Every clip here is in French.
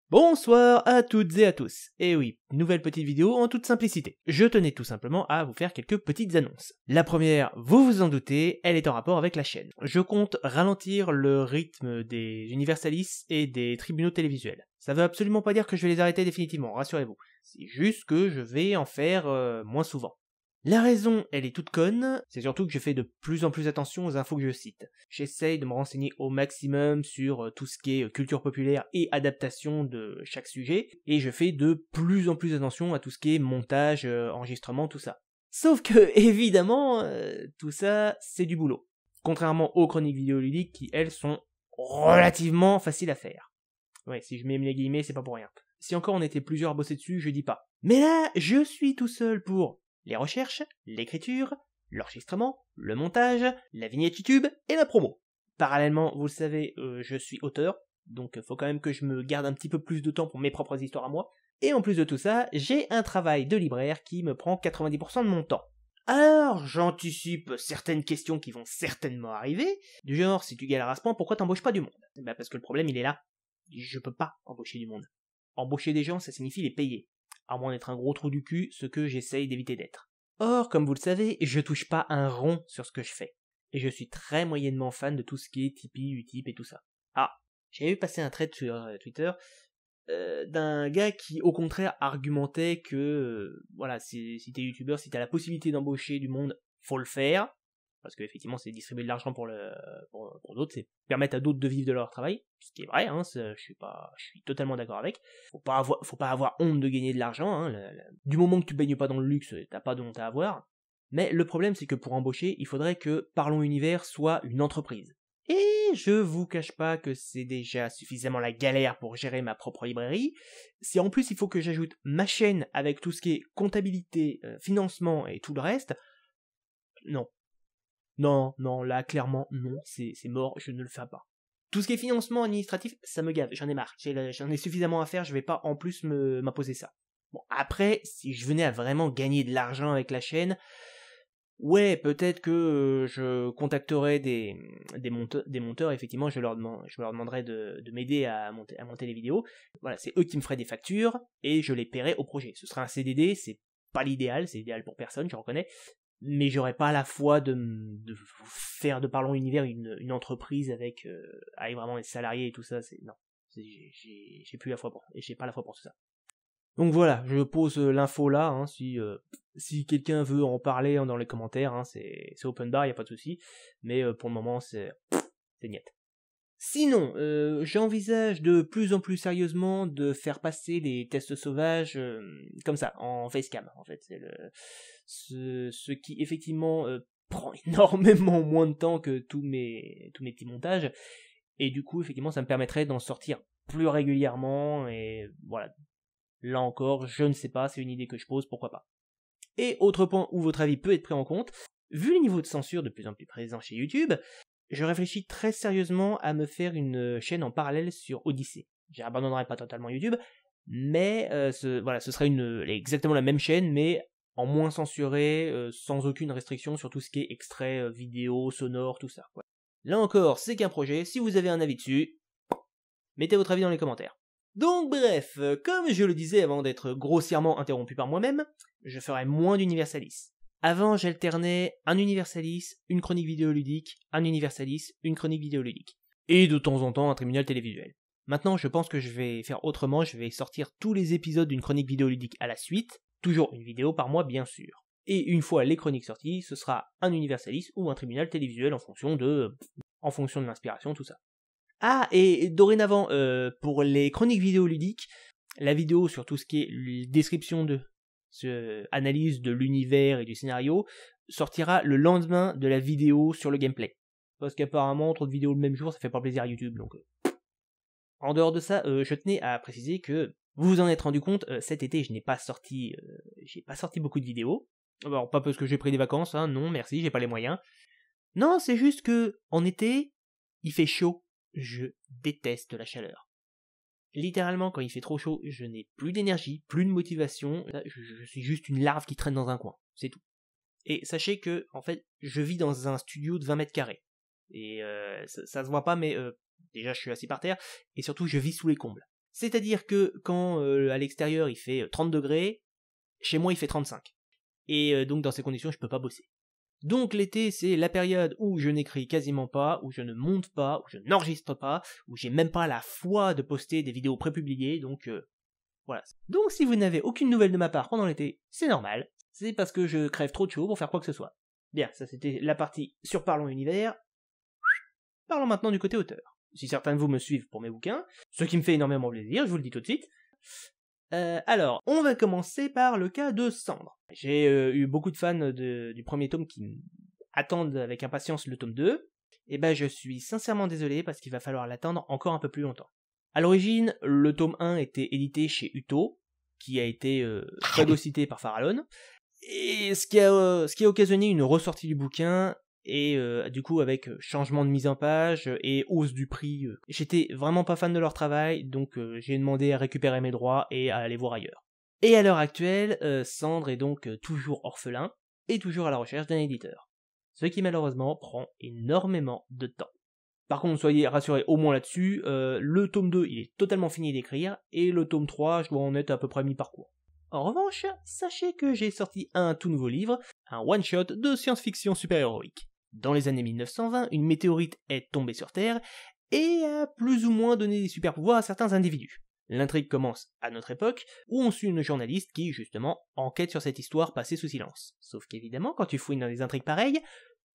Bonsoir à toutes et à tous. Et oui, nouvelle petite vidéo en toute simplicité. Je tenais tout simplement à vous faire quelques petites annonces. La première, vous vous en doutez, elle est en rapport avec la chaîne. Je compte ralentir le rythme des universalistes et des tribunaux télévisuels. Ça veut absolument pas dire que je vais les arrêter définitivement, rassurez-vous. C'est juste que je vais en faire moins souvent. La raison, elle est toute conne, c'est surtout que je fais de plus en plus attention aux infos que je cite. J'essaye de me renseigner au maximum sur tout ce qui est culture populaire et adaptation de chaque sujet, et je fais de plus en plus attention à tout ce qui est montage, enregistrement, tout ça. Sauf que, évidemment, tout ça, c'est du boulot. Contrairement aux chroniques vidéoludiques qui, elles, sont relativement faciles à faire. Ouais, si je mets les guillemets, c'est pas pour rien. Si encore on était plusieurs à bosser dessus, je dis pas. Mais là, je suis tout seul pour les recherches, l'écriture, l'enregistrement, le montage, la vignette YouTube et la promo. Parallèlement, vous le savez, je suis auteur, donc faut quand même que je me garde un petit peu plus de temps pour mes propres histoires à moi. Et en plus de tout ça, j'ai un travail de libraire qui me prend 90% de mon temps. Alors, j'anticipe certaines questions qui vont certainement arriver, du genre, si tu galères à ce point, pourquoi t'embauches pas du monde? Bah parce que le problème, il est là. Je peux pas embaucher du monde. Embaucher des gens, ça signifie les payer. À moins d'être un gros trou du cul, ce que j'essaye d'éviter d'être. Or, comme vous le savez, je touche pas un rond sur ce que je fais. Et je suis très moyennement fan de tout ce qui est Tipeee, Utip et tout ça. Ah, j'avais vu passer un thread sur Twitter d'un gars qui, au contraire, argumentait que, voilà, si t'es youtubeur, si t'as la possibilité d'embaucher du monde, faut le faire. Parce que effectivement, c'est distribuer de l'argent pour d'autres, c'est permettre à d'autres de vivre de leur travail, ce qui est vrai, hein, je suis totalement d'accord avec. Faut pas avoir honte de gagner de l'argent, hein, du moment que tu baignes pas dans le luxe, t'as pas de honte à avoir. Mais le problème, c'est que pour embaucher, il faudrait que Parlons Univers soit une entreprise. Et je vous cache pas que c'est déjà suffisamment la galère pour gérer ma propre librairie. Si en plus il faut que j'ajoute ma chaîne avec tout ce qui est comptabilité, financement et tout le reste, non. Non, là, clairement, non, c'est mort, je ne le fais pas. Tout ce qui est financement administratif, ça me gave, j'en ai marre. J'en ai suffisamment à faire, je vais pas en plus m'imposer ça. Bon, après, si je venais à vraiment gagner de l'argent avec la chaîne, ouais, peut-être que je contacterais des monteurs, effectivement, je leur demanderais de m'aider à monter les vidéos. Voilà, c'est eux qui me feraient des factures, et je les paierais au projet. Ce serait un CDD, c'est pas l'idéal, c'est idéal pour personne, je reconnais, mais j'aurais pas la foi de faire de Parlons Univers une entreprise avec vraiment des salariés et tout ça, non. J'ai plus la foi et j'ai pas la foi pour tout ça. Donc voilà, je pose l'info là, hein, si quelqu'un veut en parler dans les commentaires, hein, c'est open bar, y a pas de souci, mais pour le moment c'est niet. Sinon, j'envisage de plus en plus sérieusement de faire passer les tests sauvages comme ça, en facecam, en fait. C'est ce qui, effectivement, prend énormément moins de temps que tous mes petits montages, et du coup, effectivement, ça me permettrait d'en sortir plus régulièrement, et voilà. Là encore, je ne sais pas, c'est une idée que je pose, pourquoi pas. Et autre point où votre avis peut être pris en compte, vu le niveau de censure de plus en plus présent chez YouTube, je réfléchis très sérieusement à me faire une chaîne en parallèle sur Odyssée. J'abandonnerai pas totalement YouTube, mais ce serait exactement la même chaîne, mais en moins censurée, sans aucune restriction sur tout ce qui est extrait vidéo, sonore, tout ça. Ouais. Là encore, c'est qu'un projet, si vous avez un avis dessus, mettez votre avis dans les commentaires. Donc bref, comme je le disais avant d'être grossièrement interrompu par moi-même, je ferai moins d'Universalis. Avant, j'alternais un Universalis, une chronique vidéoludique, un Universalis, une chronique vidéoludique. Et de temps en temps, un tribunal télévisuel. Maintenant, je pense que je vais faire autrement, je vais sortir tous les épisodes d'une chronique vidéoludique à la suite, toujours une vidéo par mois bien sûr. Et une fois les chroniques sorties, ce sera un Universalis ou un tribunal télévisuel en fonction de l'inspiration, tout ça. Ah, et dorénavant, pour les chroniques vidéoludiques, la vidéo sur tout ce qui est description analyse de l'univers et du scénario, sortira le lendemain de la vidéo sur le gameplay. Parce qu'apparemment, trop de vidéos le même jour, ça fait pas plaisir à YouTube, donc... En dehors de ça, je tenais à préciser que, vous vous en êtes rendu compte, cet été, j'ai pas sorti beaucoup de vidéos. Alors, pas parce que j'ai pris des vacances, hein, non, merci, j'ai pas les moyens. Non, c'est juste que, en été, il fait chaud. Je déteste la chaleur. Littéralement, quand il fait trop chaud, je n'ai plus d'énergie, plus de motivation, je suis juste une larve qui traîne dans un coin, c'est tout. Et sachez que, en fait, je vis dans un studio de 20 mètres carrés. Et ça se voit pas, mais déjà je suis assis par terre, et surtout je vis sous les combles. C'est-à-dire que quand à l'extérieur il fait 30 degrés, chez moi il fait 35. Et donc dans ces conditions je peux pas bosser. Donc l'été c'est la période où je n'écris quasiment pas, où je ne monte pas, où je n'enregistre pas, où j'ai même pas la foi de poster des vidéos prépubliées, donc voilà. Donc si vous n'avez aucune nouvelle de ma part pendant l'été, c'est normal, c'est parce que je crève trop de chaud pour faire quoi que ce soit. Bien, ça c'était la partie sur Parlons Univers. Parlons maintenant du côté auteur. Si certains de vous me suivent pour mes bouquins, ce qui me fait énormément plaisir, je vous le dis tout de suite. Alors, on va commencer par le cas de Cendre. J'ai eu beaucoup de fans du premier tome qui attendent avec impatience le tome 2. Et ben je suis sincèrement désolé parce qu'il va falloir l'attendre encore un peu plus longtemps. À l'origine, le tome 1 était édité chez Uto, qui a été phagocyté par Farallon, et ce qui a occasionné une ressortie du bouquin, et du coup avec changement de mise en page et hausse du prix. J'étais vraiment pas fan de leur travail, donc j'ai demandé à récupérer mes droits et à aller voir ailleurs. Et à l'heure actuelle, Cendre est donc toujours orphelin, et toujours à la recherche d'un éditeur. Ce qui malheureusement prend énormément de temps. Par contre, soyez rassurés au moins là-dessus, le tome 2 il est totalement fini d'écrire, et le tome 3 je dois en être à peu près mi-parcours. En revanche, sachez que j'ai sorti un tout nouveau livre, un one-shot de science-fiction super-héroïque. Dans les années 1920, une météorite est tombée sur Terre, et a plus ou moins donné des super-pouvoirs à certains individus. L'intrigue commence à notre époque, où on suit une journaliste qui, justement, enquête sur cette histoire passée sous silence. Sauf qu'évidemment, quand tu fouilles dans des intrigues pareilles,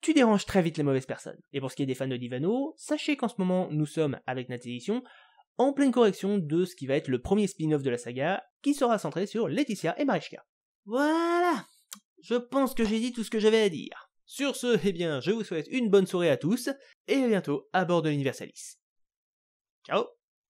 tu déranges très vite les mauvaises personnes. Et pour ce qui est des fans de Divano, sachez qu'en ce moment, nous sommes, avec notre édition, en pleine correction de ce qui va être le premier spin-off de la saga, qui sera centré sur Laetitia et Marischka. Voilà, je pense que j'ai dit tout ce que j'avais à dire. Sur ce, eh bien, je vous souhaite une bonne soirée à tous, et à bientôt à bord de l'Universalis. Ciao.